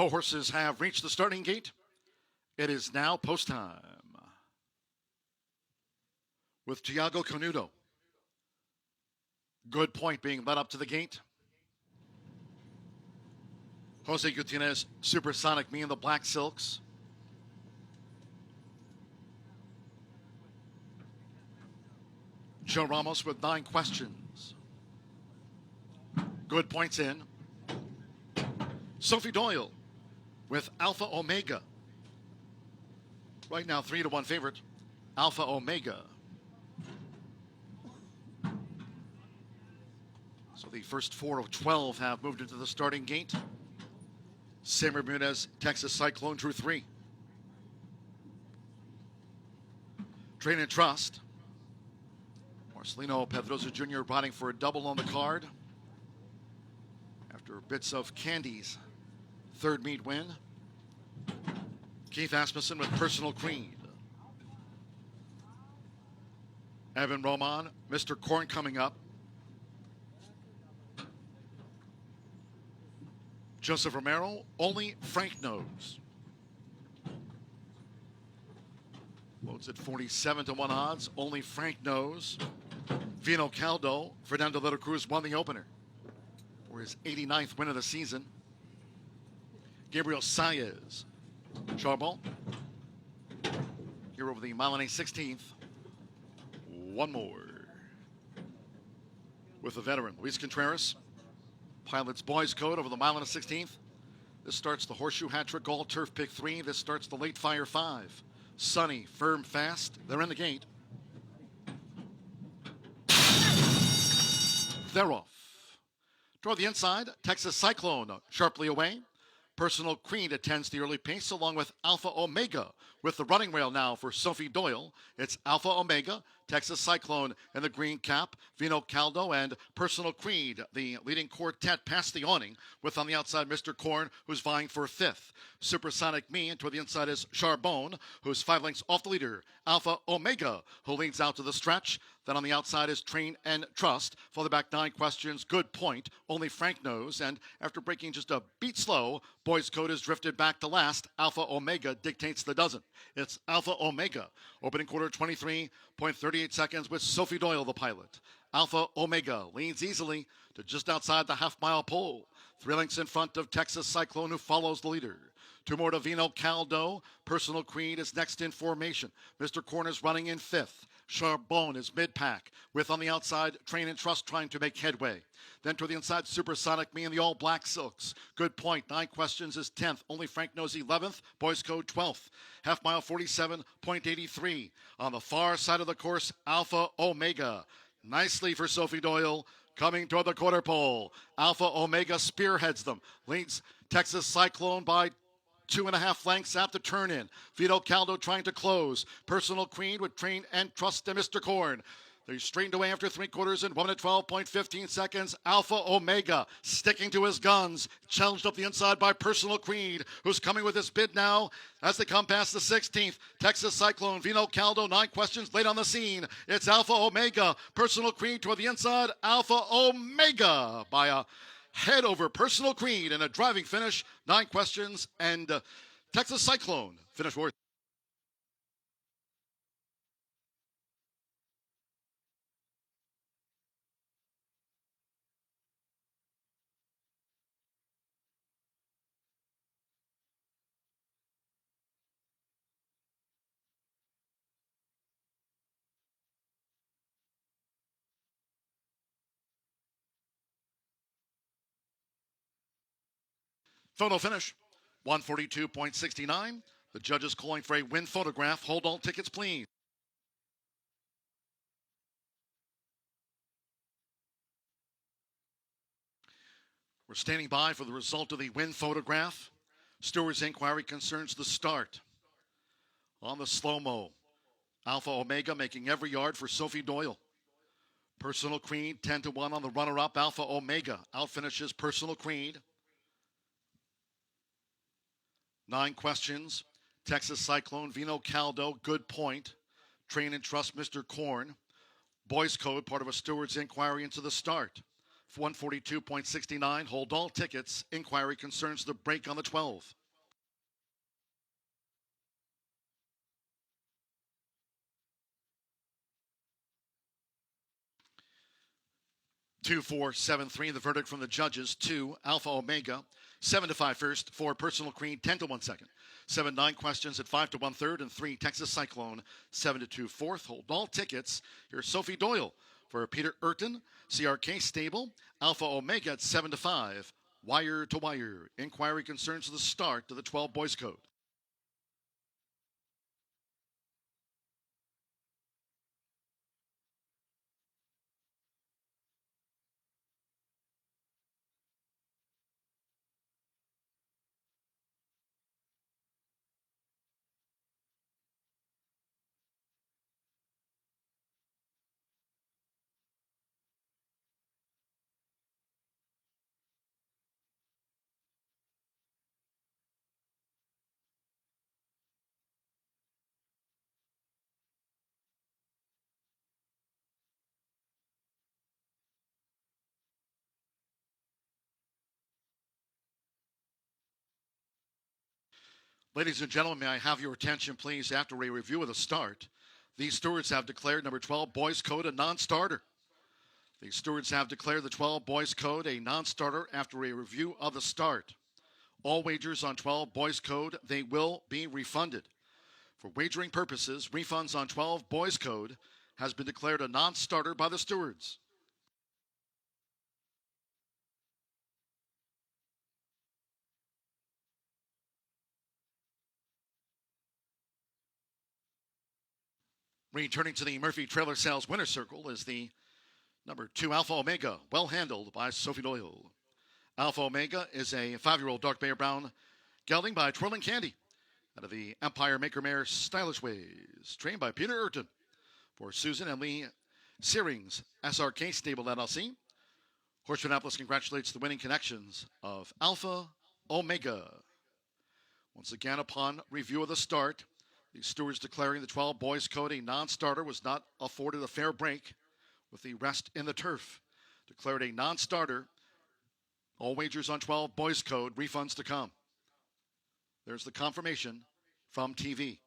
The horses have reached the starting gate. It is now post time. With Tiago Canudo. Good Point being led up to the gate. Jose Gutierrez, Supersonic Me in the Black Silks. Joe Ramos with 9 questions. Good Point's in. Sophie Doyle with Alpha Omega. Right now, 3-1 favorite, Alpha Omega. So the first 4 of 12 have moved into the starting gate. Sam Bermudez, Texas Cyclone, drew 3. Train and Trust. Marcelino Pedroza Jr. riding for a double on the card. After bits of Candy's third meet win. Keith Asmussen with Personal Queen. Evan Roman, Mr. Corn coming up. Joseph Romero, Only Frank Knows. Loads at 47-1 odds. Only Frank Knows. Vino Caldo, Fernando de la Cruz won the opener for his 89th win of the season. Gabriel Saez, Charbon, here over the mile and a 16th. One more with the veteran, Luis Contreras. Pilot's Boys Code over the mile and a 16th. This starts the Horseshoe Hat Trick All Turf Pick 3. This starts the Late Fire 5. Sunny, Firm, Fast. They're in the gate. They're off. Toward the inside, Texas Cyclone sharply away. Personal Queen attends the early pace along with Alpha Omega with the running rail now for Sophie Doyle. It's Alpha Omega, Texas Cyclone in the green cap, Vino Caldo, and Personal Queen, the leading quartet past the awning, with on the outside Mr. Corn, who's vying for 5th. Supersonic Me, and toward the inside is Charbon, who's 5 lengths off the leader. Alpha Omega, who leads out to the stretch. Then on the outside is Train and Trust. For the back 9 questions, Good Point, Only Frank Knows. And after breaking just a beat slow, Boys Code is drifted back to last. Alpha Omega dictates the dozen. It's Alpha Omega. Opening quarter 23.38 seconds with Sophie Doyle, the pilot. Alpha Omega leans easily to just outside the half-mile pole. 3 lengths in front of Texas Cyclone, who follows the leader. 2 more to Vino Caldo. Personal Queen is next in formation. Mr. Corn is running in 5th. Charbon is mid-pack, with on the outside Train and Trust trying to make headway. Then to the inside, Supersonic Me in the all-black silks. Good Point, 9 questions is 10th. Only Frank Knows 11th. Boys Code 12th. Half mile 47.83. On the far side of the course, Alpha Omega. Nicely for Sophie Doyle. Coming toward the quarter pole. Alpha Omega spearheads them. Leads Texas Cyclone by 2.5 lengths at the turn in. Vito Caldo trying to close. Personal Queen with Train and Trust to Mr. Corn. They straightened away after 3 quarters in 1 minute 12.15 seconds. Alpha Omega sticking to his guns. Challenged up the inside by Personal Queen, who's coming with his bid now as they come past the 16th. Texas Cyclone, Vino Caldo, 9 questions late on the scene. It's Alpha Omega. Personal Queen toward the inside. Alpha Omega by a head over Personal Queen in a driving finish. 9 questions, and Texas Cyclone finish worth. Photo finish, 142.69. The judges calling for a win photograph. Hold all tickets, please. We're standing by for the result of the win photograph. Stewart's inquiry concerns the start. On the slow-mo, Alpha Omega making every yard for Sophie Doyle. Personal Queen, 10-1 on the runner-up. Alpha Omega outfinishes Personal Queen. 9 questions. Texas Cyclone, Vino Caldo, Good Point. Train and Trust, Mr. Corn. Boys Code, part of a steward's inquiry into the start. 142.69. Hold all tickets. Inquiry concerns the break on the 12. 2-4-7-3. The verdict from the judges: 2 Alpha Omega, 7-5 first, 4 Personal Queen, 10-1 second, 7-9 Questions at 5-1 third, and 3 Texas Cyclone, 7-2 fourth. Hold all tickets. Here's Sophie Doyle for Peter Urton, CRK Stable, Alpha Omega at 7-5. Wire to wire. Inquiry concerns the start of the 12 Boys Code. Ladies and gentlemen, may I have your attention, please, after a review of the start. These stewards have declared number 12 Boys Code a non-starter. The stewards have declared the 12 Boys Code a non-starter after a review of the start. All wagers on 12 Boys Code, they will be refunded. For wagering purposes, refunds on 12 Boys Code has been declared a non-starter by the stewards. Returning to the Murphy Trailer Sales winner circle is the number 2 Alpha Omega, well handled by Sophie Doyle. Alpha Omega is a 5-year-old dark bear brown gelding by Twirling Candy out of the Empire Maker Mare Stylish Ways, trained by Peter Urton for Susan and Lee Searings, SRK Stable LLC. HorseshoeIndianapolis congratulates the winning connections of Alpha Omega. Once again, upon review of the start, the stewards declaring the 12 Boys Code a non-starter was not afforded a fair break with the rest in the turf. Declared a non-starter. All wagers on 12 Boys Code, refunds to come. There's the confirmation from TV.